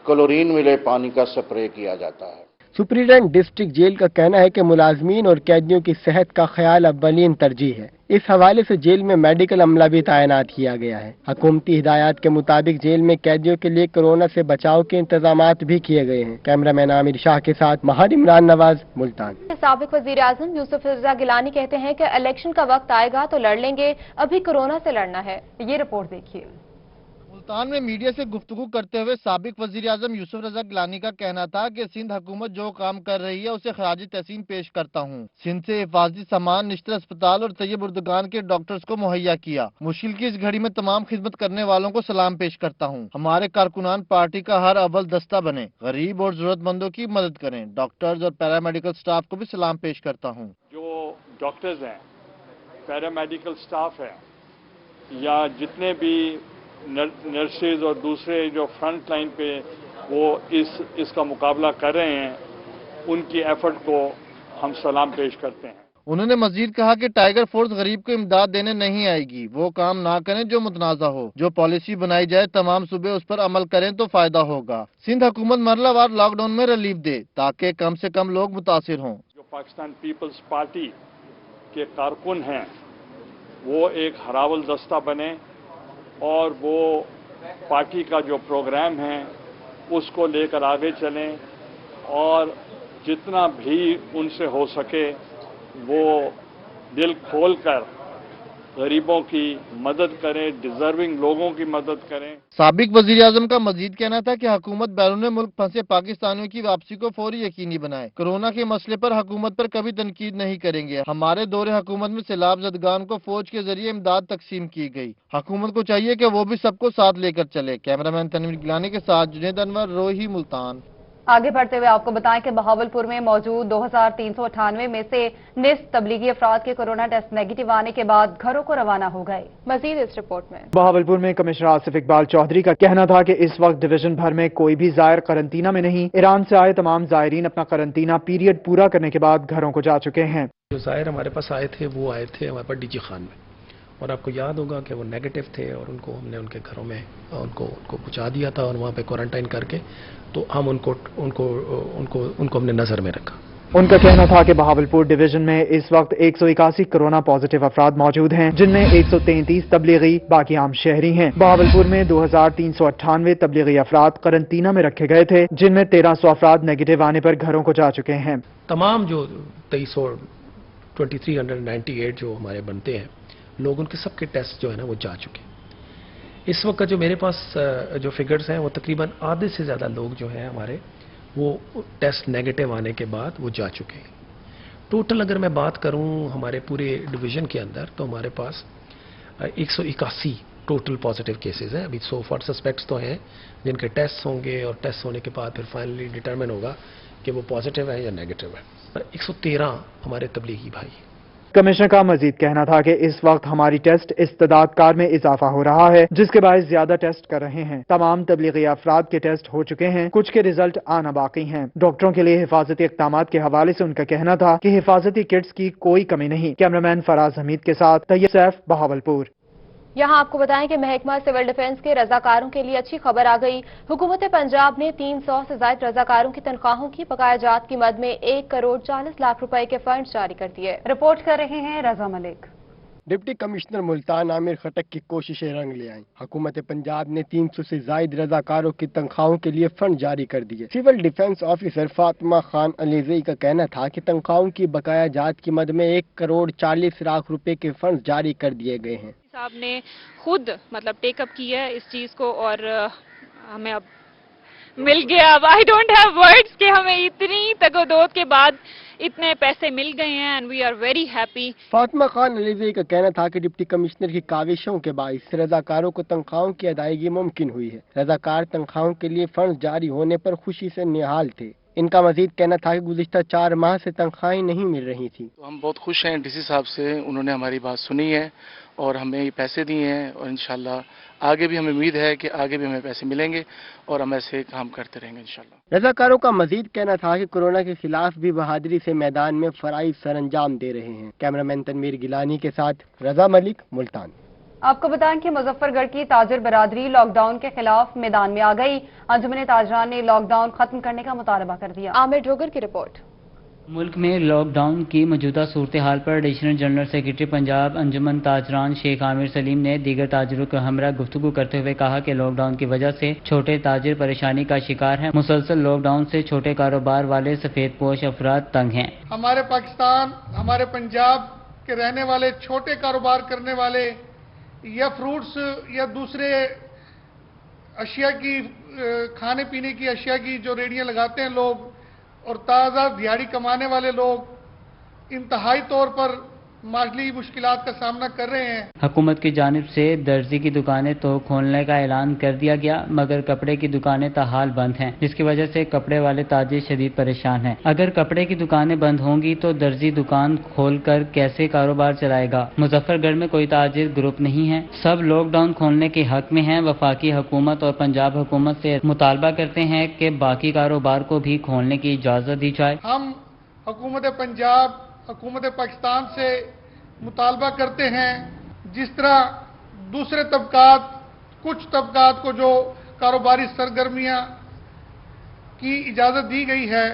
S23: क्लोरीन मिले पानी का स्प्रे किया जाता है।
S16: सुपरिटेंडेंट डिस्ट्रिक्ट जेल का कहना है कि मुलाजमीन और कैदियों की सेहत का ख्याल अव्वलीन तरजीह है। इस हवाले से जेल में मेडिकल अमला भी तैनात किया गया है। हुकूमती हिदायत के मुताबिक जेल में कैदियों के लिए कोरोना से बचाव के इंतजामात भी किए गए हैं। कैमरामैन आमिर शाह के साथ माहिर इमरान नवाज, मुल्तान।
S2: साबिक वजीर आजम यूसुफ रजा गिलानी कहते हैं कि इलेक्शन का वक्त आएगा तो लड़ लेंगे, अभी कोरोना से लड़ना है। ये रिपोर्ट देखिए।
S24: मुल्तान में मीडिया से गुफ्तगू करते हुए साबिक वजीर आजम यूसुफ रजा गिलानी का कहना था कि सिंध हुकूमत जो काम कर रही है उसे खराज तहसीन पेश करता हूँ। सिंध से हिफाजती सामान निश्तर अस्पताल और तैयब उर्दगान के डॉक्टर्स को मुहैया किया। मुश्किल की इस घड़ी में तमाम खिदमत करने वालों को सलाम पेश करता हूँ। हमारे कारकुनान पार्टी का हर अव्वल दस्ता बने, गरीब और जरूरतमंदों की मदद करें। डॉक्टर्स और पैरामेडिकल स्टाफ को भी सलाम पेश करता हूँ।
S25: जो डॉक्टर्स हैं, पैरामेडिकल स्टाफ है या जितने भी नर्सेज और दूसरे जो फ्रंट लाइन पे वो इसका मुकाबला कर रहे हैं, उनकी एफर्ट को हम सलाम पेश करते हैं।
S24: उन्होंने मजीद कहा कि टाइगर फोर्स गरीब को इमदाद देने नहीं आएगी। वो काम ना करें जो मुतनाज़ा हो। जो पॉलिसी बनाई जाए तमाम सूबे उस पर अमल करें तो फायदा होगा। सिंध हुकूमत मरलावार लॉकडाउन में रिलीफ दे ताकि कम से कम लोग मुतासिर हों।
S25: जो पाकिस्तान पीपल्स पार्टी के कारकुन हैं वो एक हरावल दस्ता बने और वो पार्टी का जो प्रोग्राम है उसको लेकर आगे चलें और जितना भी उनसे हो सके वो दिल खोलकर गरीबों की मदद करें, डिजर्विंग लोगों की मदद करें।
S24: साबिक वजीर आजम का मजीद कहना था कि हुकूमत बैरून मुल्क फंसे पाकिस्तानियों की वापसी को फौरी यकीनी बनाए। कोरोना के मसले पर हुकूमत पर कभी तनकीद नहीं करेंगे। हमारे दौरे हुकूमत में सैलाब ज़दगान को फौज के जरिए इमदाद तकसीम की गई। हुकूमत को चाहिए कि वो भी सबको साथ लेकर चले। कैमरामैन तनवीर गिलानी के साथ जुनेद अनवर, रोही, मुल्तान।
S1: आगे बढ़ते हुए आपको बताएं कि बहावलपुर में मौजूद 2398 में से निस्फ तबलीगी अफराद के कोरोना टेस्ट नेगेटिव आने के बाद घरों को रवाना हो गए। मजीद इस रिपोर्ट में।
S26: बहावलपुर में कमिश्नर आसिफ इकबाल चौधरी का कहना था कि इस वक्त डिवीजन भर में कोई भी जायर करंतना में नहीं। ईरान से आए तमाम जायरीन अपना करंतना पीरियड पूरा करने के बाद घरों को जा चुके हैं।
S4: जो जायर हमारे पास आए थे वो आए थे हमारे पास डीजी खान में, और आपको याद होगा कि वो नेगेटिव थे और उनको हमने उनके घरों में उनको पहुंचा दिया था और वहाँ पे क्वारंटाइन करके तो हम उनको हमने नज़र में रखा।
S26: उनका कहना था कि बहावलपुर डिवीजन में इस वक्त 181 कोरोना पॉजिटिव अफराद मौजूद हैं, जिनमें 133 तबलीगी, बाकी आम शहरी हैं। बहावलपुर में 2398 तबलीगी अफराद करंतना में रखे गए थे, जिनमें 1300 अफराद नेगेटिव आने पर घरों को जा चुके हैं।
S4: तमाम जो 2398 जो हमारे बनते हैं लोग, उनके सबके टेस्ट जो है ना वो जा चुके हैं। इस वक्त जो मेरे पास जो फिगर्स हैं वो तकरीबन आधे से ज़्यादा लोग जो हैं हमारे वो टेस्ट नेगेटिव आने के बाद वो जा चुके हैं। टोटल अगर मैं बात करूं हमारे पूरे डिवीज़न के अंदर तो हमारे पास 181 टोटल पॉजिटिव केसेस हैं। अभी 100 सस्पेक्ट्स तो हैं जिनके टेस्ट होंगे और टेस्ट होने के बाद फिर फाइनली डिटरमिन होगा कि वो पॉजिटिव है या नेगेटिव है। 113 हमारे तबलीगी भाई।
S26: कमिश्नर का मजीद कहना था कि इस वक्त हमारी टेस्ट इस्तेदाद कार में इजाफा हो रहा है, जिसके बायस ज्यादा टेस्ट कर रहे हैं। तमाम तबलीगी अफराद के टेस्ट हो चुके हैं, कुछ के रिजल्ट आना बाकी हैं। डॉक्टरों के लिए हिफाजती इक़दामात के हवाले से उनका कहना था कि हिफाजती किट्स की कोई कमी नहीं। कैमरामैन फराज हमीद के साथ तैयब सैफ, बहावलपुर।
S2: यहाँ आपको बताएं कि महकमा सिविल डिफेंस के रजाकारों के लिए अच्छी खबर आ गई। हुकूमत पंजाब ने 300 से ज्यादा रजाकारों की तनख्वाहों की बकाया जात की मद में 1 करोड़ 40 लाख रुपए के फंड जारी कर दिए।
S1: रिपोर्ट कर रहे हैं रजा मलिक।
S16: डिप्टी कमिश्नर मुल्तान आमिर खटक की कोशिशें रंग ले आईं। हुकूमत पंजाब ने 300 से ज्यादा रजाकारों की तनख्वाहों के लिए फंड जारी कर दिए। Civil defence officer Fatima Khan Alizai का कहना था कि तनख्वाहों की बकाया जात की मद में 1 करोड़ 40 लाख रुपए के फंड जारी कर दिए गए हैं।
S8: साहब ने खुद टेकअप किया है इस चीज को और हमें अब मिल गया। अब आई डोंट हैव वर्ड्स कि हमें इतनी तगोदोद के बाद इतने पैसे मिल गए हैं and we are very happy.
S16: Fatima Khan Alizai का कहना था कि डिप्टी कमिश्नर की काविशों के बाइस रजाकारों को तनख्वाहों की अदायगी मुमकिन हुई है। रजाकार तनख्वाहों के लिए फंड जारी होने पर खुशी से निहाल थे। इनका मजीद कहना था कि गुज़िश्ता 4 माह से तनख्वाहें नहीं मिल रही थी।
S9: तो हम बहुत खुश हैं डीसी साहब से, उन्होंने हमारी बात सुनी है और हमें ये पैसे दिए हैं और इंशाल्लाह आगे भी हमें उम्मीद है कि आगे भी हमें पैसे मिलेंगे और हम ऐसे काम करते रहेंगे इंशाल्लाह।
S16: रजाकारों का मजीद कहना था कि कोरोना के खिलाफ भी बहादुरी से मैदान में फराइज सरअंजाम दे रहे हैं। कैमरामैन तनवीर गिलानी के साथ रजा मलिक, मुल्तान।
S1: आपको बताएं कि मुजफ्फरगढ़ की ताजिर बरादरी लॉकडाउन के खिलाफ मैदान में आ गई। अंजुमन ताजरान ने लॉकडाउन खत्म करने का मुतालबा कर दिया।
S2: आमिर ड्रोगर की रिपोर्ट।
S19: मुल्क में लॉकडाउन की मौजूदा सूरत हाल पर एडिशनल जनरल सेक्रेटरी पंजाब अंजुमन ताजरान शेख आमिर सलीम ने दीगर ताजिरों के हमरा गुफ्तगू करते हुए कहा कि लॉकडाउन की वजह से छोटे ताजिर परेशानी का शिकार हैं। मुसलसल लॉकडाउन से छोटे कारोबार वाले सफेद पोश अफराद तंग हैं।
S11: हमारे पाकिस्तान, हमारे पंजाब के रहने वाले छोटे कारोबार करने वाले या फ्रूट्स या दूसरे अशिया की खाने पीने की अशिया की जो रेडियां लगाते हैं लोग और ताज़ा दिहाड़ी कमाने वाले लोग इंतहाई तौर पर माली मुश्किलात का सामना कर रहे हैं।
S19: हुकूमत की जानिब से दर्जी की दुकानें तो खोलने का ऐलान कर दिया गया, मगर कपड़े की दुकानें ताहाल बंद हैं, जिसकी वजह से कपड़े वाले ताजिर शदीद परेशान हैं। अगर कपड़े की दुकानें बंद होंगी तो दर्जी दुकान खोलकर कैसे कारोबार चलाएगा। मुजफ्फरगढ़ में कोई ताजिर ग्रुप नहीं है, सब लॉकडाउन खोलने के हक में हैं। वफाकी हुकूमत और पंजाब हुकूमत से मुतालबा करते हैं कि बाकी कारोबार को भी खोलने की इजाजत दी जाए।
S11: हम हुकूमत पंजाब, हुकूमत पाकिस्तान से मुतालबा करते हैं, जिस तरह दूसरे तबकात, कुछ तबकात को जो कारोबारी सरगर्मियां की इजाज़त दी गई है,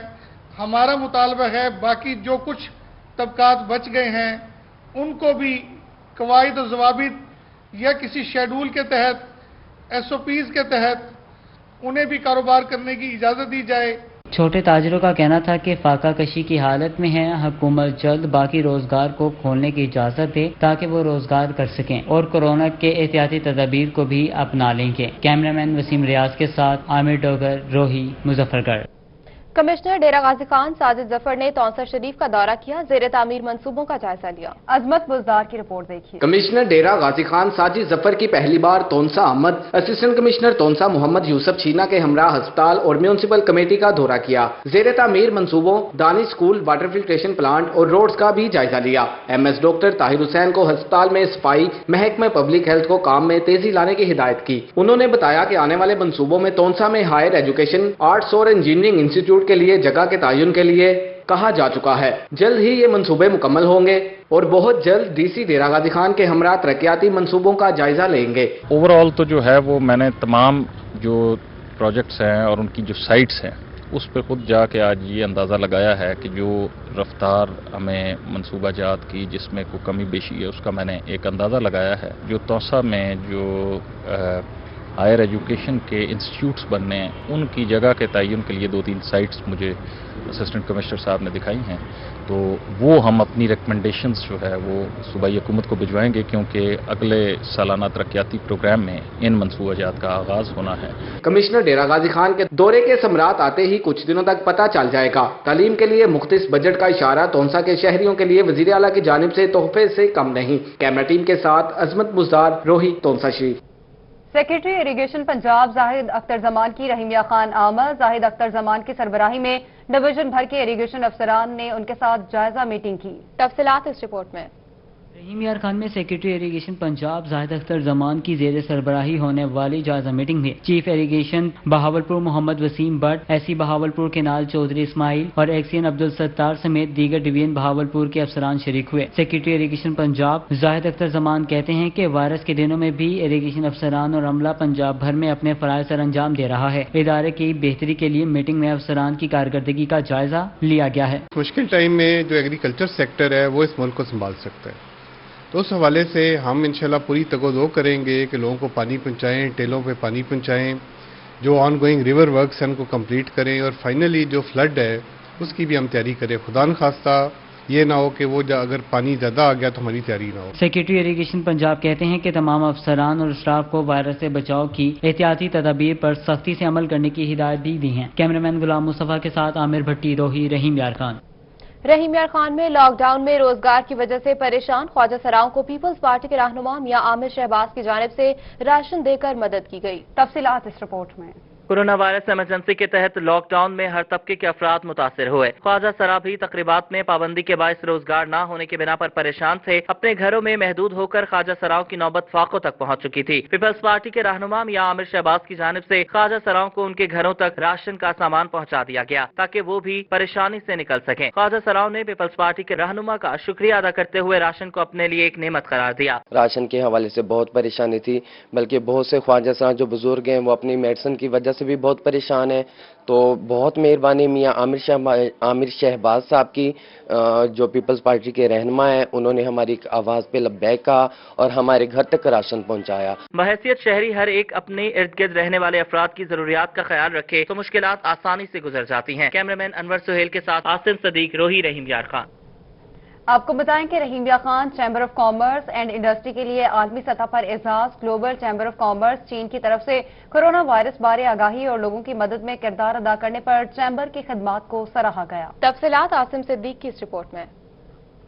S11: हमारा मुतालबा है बाकी जो कुछ तबकात बच गए हैं उनको भी कवायद और ज़वाबित या किसी शेड्यूल के तहत, SOPs के तहत उन्हें भी कारोबार करने की इजाज़त दी जाए।
S19: छोटे ताजिरों का कहना था कि फाका कशी की हालत में है, हुकूमत जल्द बाकी रोजगार को खोलने की इजाजत दे ताकि वो रोजगार कर सकें और कोरोना के एहतियाती तदाबीर को भी अपना लेंगे। कैमरामैन वसीम रियाज के साथ आमिर डोगर, रोही, मुजफ्फरगढ़।
S2: कमिश्नर डेरा गाजी खान साजिद जफर ने तौंसा शरीफ का दौरा किया, जेर तामीर मंसूबों का जायजा लिया।
S1: अजमत बुजदार की रिपोर्ट देखिए।
S3: कमिश्नर डेरा गाजी खान साजिद जफर की पहली बार तौंसा आमद। असिस्टेंट कमिश्नर तौंसा मोहम्मद यूसुफ छीना के हमरा अस्पताल और म्यूनसिपल कमेटी का दौरा किया। जेर तामीर मंसूबों, Danish school, water filtration plant और रोड्स का भी जायजा लिया। MS डॉक्टर ताहिर हुसैन को अस्पताल में सफाई, महकमे पब्लिक हेल्थ को काम में तेजी लाने की हिदायत की। उन्होंने बताया कि आने वाले मंसूबों में तौंसा में हायर एजुकेशन, आर्ट्स और इंजीनियरिंग इंस्टीट्यूट के लिए जगह के तायुन के लिए कहा जा चुका है। जल्द ही ये मंसूबे मुकम्मल होंगे और बहुत जल्द DC डेरा गाजी खान के हमरा तरक्याती मंसूबों का जायजा लेंगे।
S12: ओवरऑल तो जो है वो मैंने तमाम जो प्रोजेक्ट्स हैं और उनकी जो साइट्स हैं उस पर खुद जाके आज ये अंदाज़ा लगाया है कि जो रफ्तार हमें मनसूबा जात की जिसमें कोई कमी बेशी है उसका मैंने एक अंदाज़ा लगाया है। जो तौसा में जो हायर एजुकेशन के इंस्टीट्यूट्स बनने हैं उनकी जगह के तयन के लिए 2-3 साइट्स मुझे असिस्टेंट कमिश्नर साहब ने दिखाई हैं, तो वो हम अपनी रिकमेंडेशंस जो है वो सूबाई हुकूमत को भिजवाएंगे, क्योंकि अगले सालाना तरक्याती प्रोग्राम में इन मंसूबाजात का आगाज होना है।
S3: कमिश्नर डेरा गाजी खान के दौरे के समरात आते ही कुछ दिनों तक पता चल जाएगा। तालीम के लिए मुख्तस बजट का इशारा तोंसा के शहरियों के लिए वजीर आला की जानिब से तोहफे से कम नहीं। कैमरा टीम के साथ अजमत मुजदार, रोही, तोंसा शरीफ।
S1: सेक्रेटरी इरिगेशन पंजाब जाहिद अख्तर जमान की रहीमिया खान आमद। जाहिद अख्तर जमान की सरबराही में डिवीजन भर के इरिगेशन अफसरान ने उनके साथ जायजा मीटिंग की। तफसीलात इस रिपोर्ट में।
S19: रहीमिया खान में सेक्रेटरी इरिगेशन पंजाब जाहिद अख्तर जमान की जेर सरबराही होने वाली जायजा मीटिंग में chief irrigation Bahawalpur Mohammad Waseem Butt, SC Bahawalpur canal Chaudhry Ismail और एक्सीएन अब्दुल सत्तार समेत दीगर डिवीजन बहावलपुर के अफसरान शरीक हुए। सेक्रेटरी इरिगेशन पंजाब जाहिद अख्तर जमान कहते हैं कि वायरस के दिनों में भी इरिगेशन अफसरान और अमला पंजाब भर में अपने फराइज सर अंजाम दे रहा है। इदारे की बेहतरी के लिए मीटिंग में अफसरान की कारकर्दगी का जायजा लिया गया है।
S14: मुश्किल टाइम में जो एग्रीकल्चर सेक्टर है वो इस मुल्क को संभाल सकता है, तो उस हवाले से हम इंशाल्लाह पूरी तगोदो करेंगे कि लोगों को पानी पहुंचाएं, टेलों पे पानी पहुंचाएं, जो ऑन गोइंग रिवर वर्क्स हैं उनको कंप्लीट करें और फाइनली जो फ्लड है उसकी भी हम तैयारी करें। खुदा न खास्ता ये ना हो कि वो अगर पानी ज़्यादा आ गया तो हमारी तैयारी ना हो।
S19: सेक्रेटरी इरिगेशन पंजाब कहते हैं कि तमाम अफसरान और स्टाफ को वायरस से बचाव की एहतियाती तदाबीर पर सख्ती से अमल करने की हिदायत भी दी है। कैमरामैन गुलाम मुस्तफा के साथ आमिर भट्टी, रोही, रहीम यार खान।
S2: रहीम यार खान में लॉकडाउन में रोजगार की वजह से परेशान ख्वाजा सराओं को पीपल्स पार्टी के रहनुमा मियां आमिर शहबाज की जानिब से राशन देकर मदद की गई। तफसीलात इस रिपोर्ट में।
S13: कोरोना वायरस इमरजेंसी के तहत लॉकडाउन में हर तबके के अफराद मुतासिर हुए। ख्वाजा सरा भी तकरीबात में पाबंदी के बायस रोजगार न होने के बिना पर परेशान थे। अपने घरों में महदूद होकर ख्वाजा सराओं की नौबत फाकों तक पहुंच चुकी थी। पीपल्स पार्टी के रहनुमा मियां आमिर शहबाज की जानिब से ख्वाजा सराओं को उनके घरों तक राशन का सामान पहुंचा दिया गया ताकि वो भी परेशानी से निकल सकें। ख्वाजा सराओं ने पीपल्स पार्टी के रहनुमा का शुक्रिया अदा करते हुए राशन को अपने लिए एक नेमत करार दिया।
S15: राशन के हवाले से बहुत परेशानी थी, बल्कि बहुत से ख्वाजा सरा जो बुजुर्ग हैं वो अपनी मेडिसिन की वजह से भी बहुत परेशान है। तो बहुत मेहरबानी मियां आमिर शहबाज साहब की, जो पीपल्स पार्टी के रहनुमा हैं, उन्होंने हमारी आवाज पे लब्बैक कहा और हमारे घर तक राशन पहुंचाया।
S13: बहैसियत शहरी हर एक अपने इर्द गिर्द रहने वाले अफराद की जरूरियात का ख्याल रखे तो मुश्किलात आसानी से गुजर जाती हैं। कैमरामैन अनवर सुहेल के साथ आसिम सदीक, रोही, रहीम यार खान।
S1: आपको बताएं कि Rahim Yar Khan chamber of commerce and industry के लिए आलमी सतह पर एजाज। ग्लोबल चैम्बर ऑफ कॉमर्स चीन की तरफ से कोरोना वायरस बारे आगाही और लोगों की मदद में किरदार अदा करने पर चैम्बर की खिदमात को सराहा गया।
S2: तफसीलात आसिम सिद्दीक की इस रिपोर्ट में।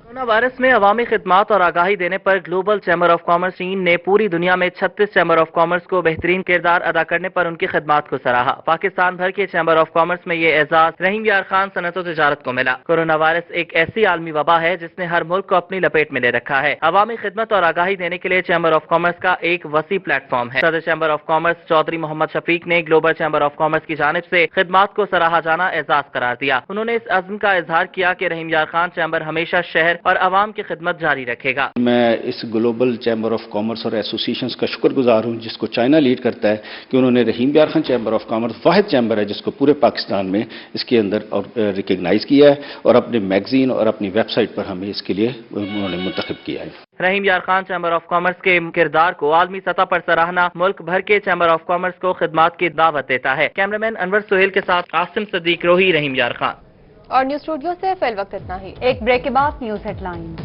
S13: कोरोना वायरस में अवामी खिदमात और आगाही देने पर ग्लोबल चैम्बर ऑफ कॉमर्स चीन ने पूरी दुनिया में 36 चैम्बर ऑफ कॉमर्स को बेहतरीन किरदार अदा करने पर उनकी खिदमात को सराहा। पाकिस्तान भर के चैम्बर ऑफ कॉमर्स में ये एजाज रहीम यार खान सनत और तिजारत को मिला। कोरोना वायरस एक ऐसी आलमी वबा है जिसने हर मुल्क को अपनी लपेट में ले रखा है। अवामी खिदमत और आगाही देने के लिए चैम्बर ऑफ कॉमर्स का एक वसी प्लेटफॉर्म है। सदर chamber of commerce Chaudhry Mohammad Shafiq ने ग्लोबल चैम्बर ऑफ कॉमर्स की जानिब से खिदमात को सराहा जाना एजाज करार दिया। उन्होंने इस अज़्म का इजहार किया कि रहीम यार खान चैम्बर हमेशा शहर और अवाम की खिदमत जारी रखेगा।
S17: मैं इस ग्लोबल चैम्बर ऑफ कॉमर्स और एसोसिएशंस का शुक्रगुजार हूं जिसको चाइना लीड करता है कि उन्होंने रहीम यार Khan chamber of commerce Wahid chamber है जिसको पूरे पाकिस्तान में इसके अंदर और रिकग्नाइज किया है और अपने मैगजीन और अपनी वेबसाइट पर हमें इसके लिए उन्होंने मुंतखब किया है।
S13: रहीम यार खान चैम्बर ऑफ कॉमर्स के किरदार को आलमी सतह पर सराहना मुल्क भर के चैम्बर ऑफ कॉमर्स को खिदमात की दावत देता है। कैमरामैन अनवर सुहेल के साथ आसिम सदीक, रोही, रहीम यार खान।
S2: और न्यूज स्टूडियो से फिल वक्त इतना ही।
S1: एक ब्रेक के बाद न्यूज हेडलाइन।